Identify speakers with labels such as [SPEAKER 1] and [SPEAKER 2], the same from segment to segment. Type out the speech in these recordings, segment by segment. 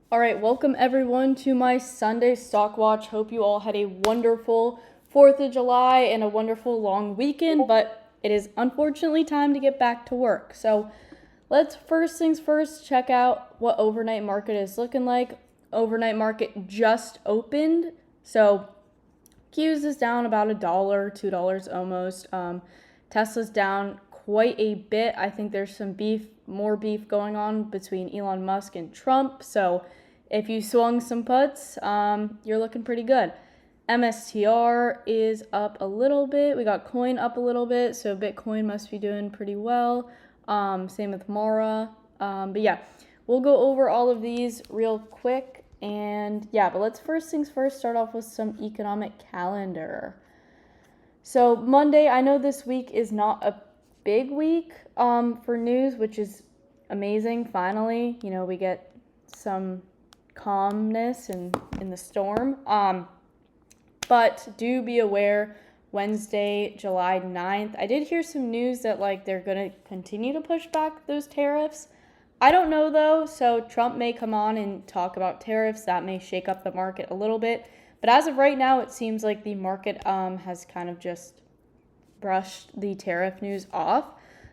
[SPEAKER 1] All right, welcome everyone to my Sunday Stock Watch. Hope you all had a wonderful 4th of July and a wonderful long weekend, but it is unfortunately time to get back to work. So let's first things first check out what overnight market is looking like. Overnight market just opened, so Q's is down about $1, $2 almost. Tesla's down quite a bit. I think there's some more beef going on between Elon Musk and Trump. So if you swung some puts, you're looking pretty good. MSTR is up a little bit. We got coin up a little bit, so Bitcoin must be doing pretty well. Same with Mara. But yeah, we'll go over all of these real quick. And yeah, but let's first things first start off with some economic calendar. So Monday, I know this week is not a big week for news, which is amazing. Finally, we get some calmness in the storm. But do be aware, Wednesday, July 9th, I did hear some news that they're going to continue to push back those tariffs. I don't know though, so Trump may come on and talk about tariffs. That may shake up the market a little bit. But as of right now, it seems like the market has kind of just brushed the tariff news off.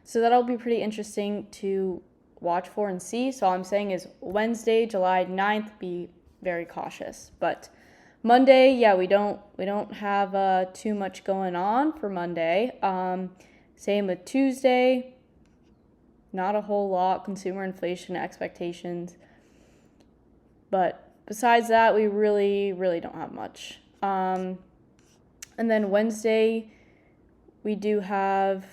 [SPEAKER 1] So that'll be pretty interesting to watch for and see. So all I'm saying is Wednesday, July 9th, be very cautious. But Monday, yeah, we don't have too much going on for Monday. Same with Tuesday. Not a whole lot, consumer inflation expectations. But besides that, we really, really don't have much. And then Wednesday, we do have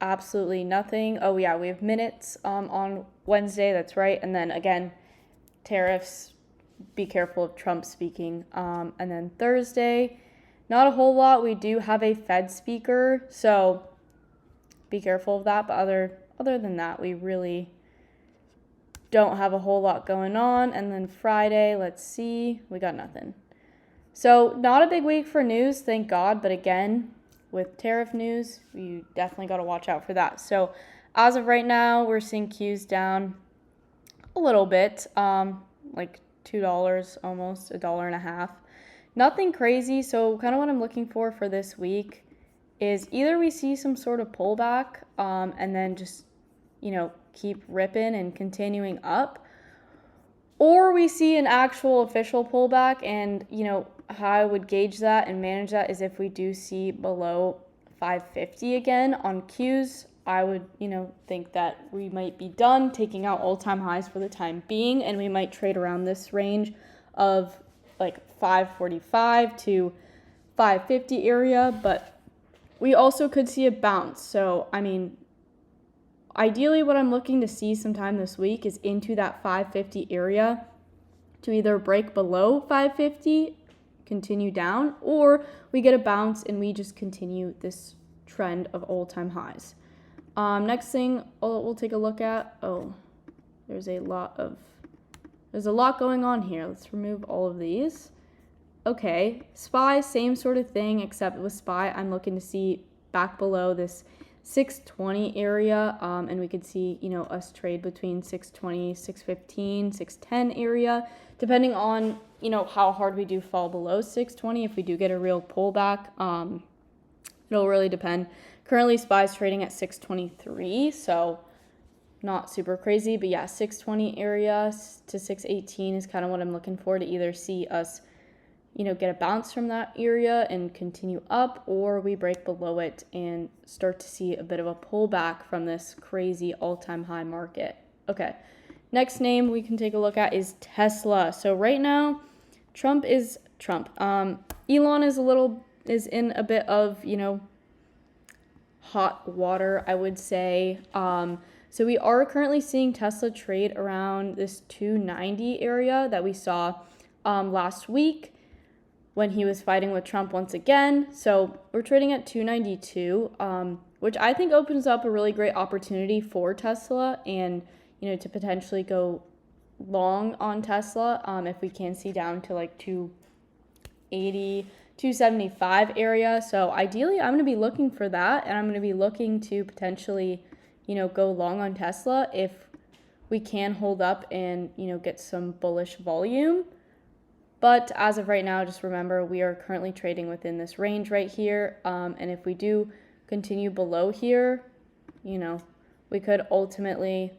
[SPEAKER 1] absolutely nothing. Oh yeah, we have minutes on Wednesday, that's right. And then again, tariffs, be careful of Trump speaking. And then Thursday, not a whole lot. We do have a Fed speaker, so be careful of that. But other than that, we really don't have a whole lot going on. And then Friday, let's see, we got nothing. So not a big week for news, thank God. But again, with tariff news, you definitely got to watch out for that. So as of right now, we're seeing Q's down a little bit, like $2 almost, $1.50. Nothing crazy. So kind of what I'm looking for this week is either we see some sort of pullback and then just, keep ripping and continuing up, or we see an actual official pullback. And, how I would gauge that and manage that is if we do see below 550 again on Qs, I would, think that we might be done taking out all-time highs for the time being, and we might trade around this range of 545 to 550 area. But we also could see a bounce. So, ideally what I'm looking to see sometime this week is into that 550 area to either break below 550, continue down, or we get a bounce and we just continue this trend of all-time highs. Next thing we'll take a look at, there's a lot going on here. Let's remove all of these. Okay, SPY, same sort of thing, except with SPY, I'm looking to see back below this 620 area, and we could see, us trade between 620, 615, 610 area, depending on, how hard we do fall below 620. If we do get a real pullback, it'll really depend. Currently, SPY's trading at 623, so not super crazy, but yeah, 620 area to 618 is kind of what I'm looking for, to either see us get a bounce from that area and continue up, or we break below it and start to see a bit of a pullback from this crazy all-time high market. Okay, next name we can take a look at is Tesla. So right now, Trump. Elon is in a bit of, hot water, I would say. So we are currently seeing Tesla trade around this 290 area that we saw last week when he was fighting with Trump once again. So we're trading at 292, which I think opens up a really great opportunity for Tesla and, to potentially go long on Tesla if we can see down to 280, 275 area. So ideally, I'm going to be looking for that, and I'm going to be looking to potentially, go long on Tesla if we can hold up and, get some bullish volume. But as of right now, just remember we are currently trading within this range right here. And if we do continue below here, we could ultimately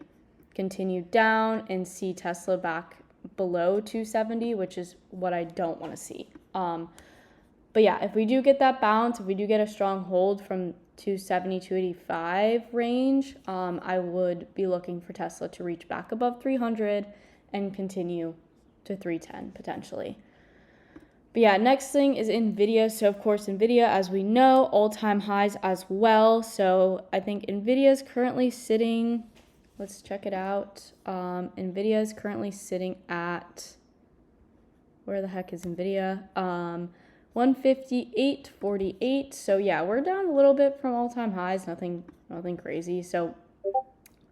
[SPEAKER 1] continue down and see Tesla back below 270, which is what I don't want to see. But yeah, if we do get that bounce, if we do get a strong hold from 270, 285 range, I would be looking for Tesla to reach back above 300 and continue to 310 potentially. But yeah, next thing is NVIDIA. So of course, NVIDIA, as we know, all-time highs as well. So I think NVIDIA is currently sitting, let's check it out. NVIDIA is currently sitting at, where the heck is NVIDIA? 158.48. So yeah, we're down a little bit from all-time highs, nothing crazy. So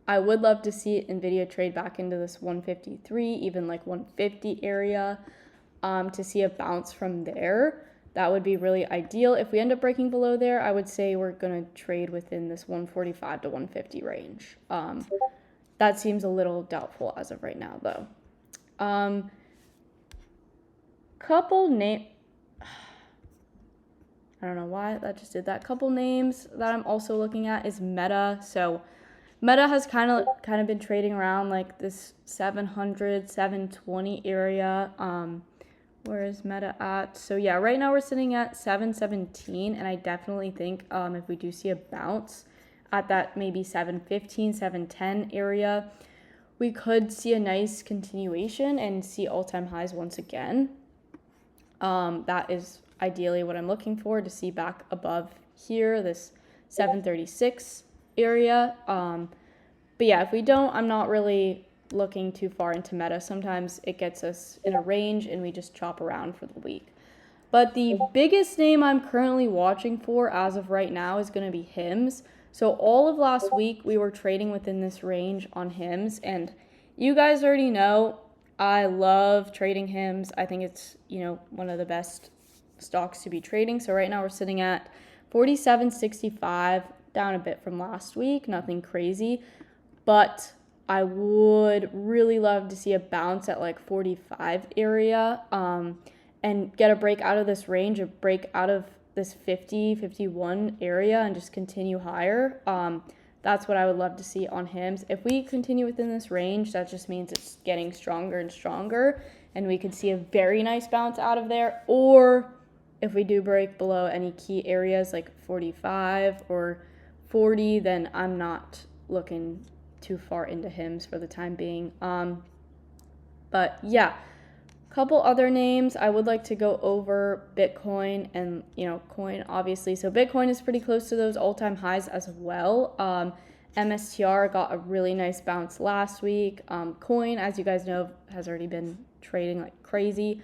[SPEAKER 1] I would love to see NVIDIA trade back into this 153, even like 150 area, to see a bounce from there. That would be really ideal. If we end up breaking below there, I would say we're going to trade within this 145 to 150 range. That seems a little doubtful as of right now, though. I don't know why that just did that. Couple names that I'm also looking at is Meta. So Meta has kind of been trading around like this 700, 720 area. Where is Meta at? So yeah, right now we're sitting at 717, and I definitely think if we do see a bounce at that maybe 715, 710 area, we could see a nice continuation and see all-time highs once again. That is ideally what I'm looking for, to see back above here, this 736 area. But yeah, if we don't, I'm not really looking too far into Meta. Sometimes it gets us in a range and we just chop around for the week. But the biggest name I'm currently watching for as of right now is going to be HIMS. So all of last week we were trading within this range on HIMS, and you guys already know I love trading HIMS. I think it's, one of the best stocks to be trading. So right now we're sitting at 47.65, down a bit from last week, nothing crazy, but I would really love to see a bounce at like 45 area, and get a break out of this range, a break out of this 50, 51 area, and just continue higher. That's what I would love to see on HIMS. If we continue within this range, that just means it's getting stronger and stronger, and we could see a very nice bounce out of there. Or if we do break below any key areas like 45 or 40, then I'm not looking too far into HIMS for the time being. But yeah, a couple other names. I would like to go over Bitcoin and, coin, obviously. So Bitcoin is pretty close to those all-time highs as well. MSTR got a really nice bounce last week. Coin, as you guys know, has already been trading like crazy.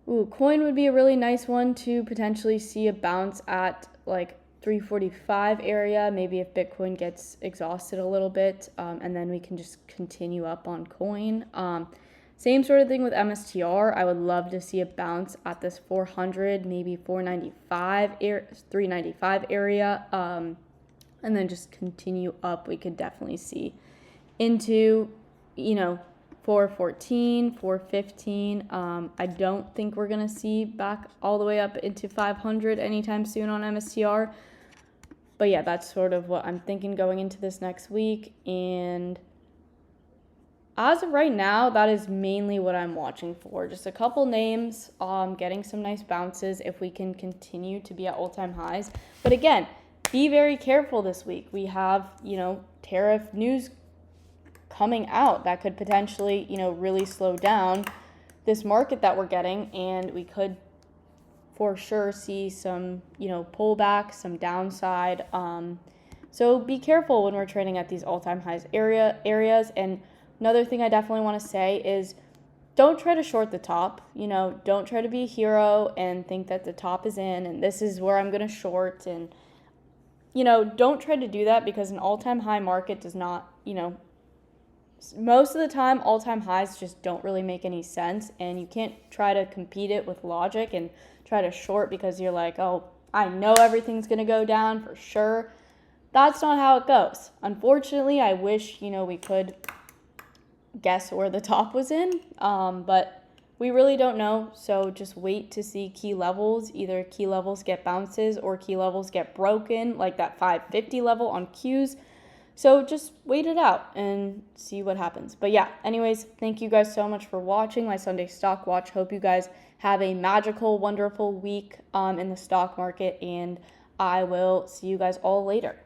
[SPEAKER 1] Coin would be a really nice one to potentially see a bounce at like 345 area, maybe if Bitcoin gets exhausted a little bit, and then we can just continue up on coin. Same sort of thing with MSTR. I would love to see a bounce at this 400, maybe 495, 395 area, and then just continue up. We could definitely see into, 414, 415. I don't think we're going to see back all the way up into 500 anytime soon on MSTR. But yeah, that's sort of what I'm thinking going into this next week. And as of right now, that is mainly what I'm watching for. Just a couple names, getting some nice bounces if we can continue to be at all-time highs. But again, be very careful this week. We have, tariff news coming out that could potentially, really slow down this market that we're getting, and we could for sure see some, pullback, some downside. So be careful when we're trading at these all-time highs areas. And another thing I definitely want to say is don't try to short the top. Don't try to be a hero and think that the top is in and this is where I'm going to short. And, don't try to do that, because an all-time high market does not, most of the time, all-time highs just don't really make any sense, and you can't try to compete it with logic and try to short because you're like, oh, I know everything's going to go down for sure. That's not how it goes. Unfortunately, I wish, we could guess where the top was in, but we really don't know. So just wait to see key levels. Either key levels get bounces or key levels get broken, like that 550 level on Qs. So just wait it out and see what happens. But yeah, anyways, thank you guys so much for watching my Sunday stock watch. Hope you guys have a magical, wonderful week in the stock market, and I will see you guys all later.